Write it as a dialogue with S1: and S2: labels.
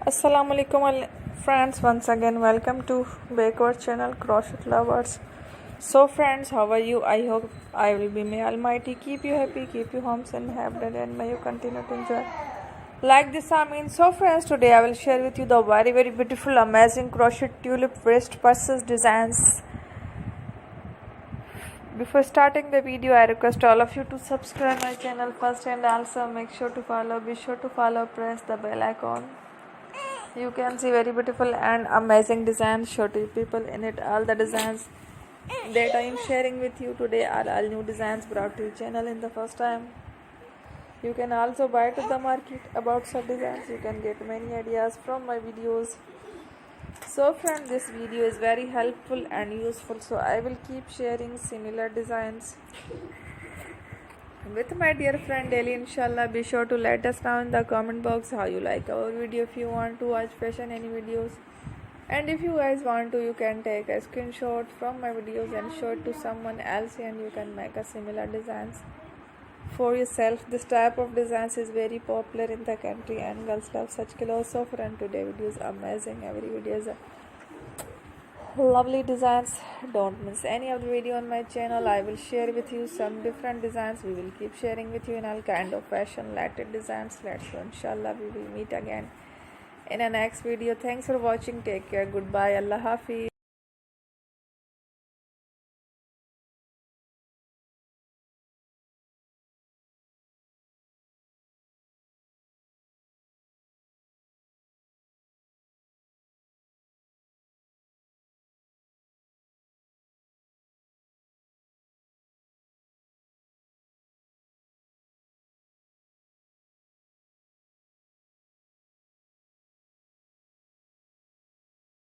S1: Assalamu alaikum friends, once again welcome to backward channel Crochet Lovers. So friends, how are you? I hope I will be, may Almighty keep you happy, keep you homes and happy, and may you continue to enjoy like this. So friends, today I will share with you the very beautiful amazing crochet tulip wrist purses designs. Before starting the video, I request all of you to subscribe my channel first, and also be sure to follow, press the bell icon. You can see very beautiful and amazing designs show to people in it. All the designs that I am sharing with you today are all new designs brought to your channel in the first time. You can also buy to the market about such designs. You can get many ideas from my videos. So friends, this video is very helpful and useful, so I will keep sharing similar designs with my dear friend daily, inshallah. Be sure to let us know in the comment box how you like our video. If you want to watch fashion any videos, and if you guys want to, you can take a screenshot from my videos and show it to someone else, and you can make a similar designs for yourself. This type of designs is very popular in the country and girls love such clothes. So friend, today video is amazing. Every video is a lovely designs. Don't miss any of the video on my channel. I will share with you some different designs. We will keep sharing with you in all kind of fashion related designs. Let's go, inshallah. We will meet again in a next video. Thanks for watching. Take care. Goodbye. Allah Hafiz.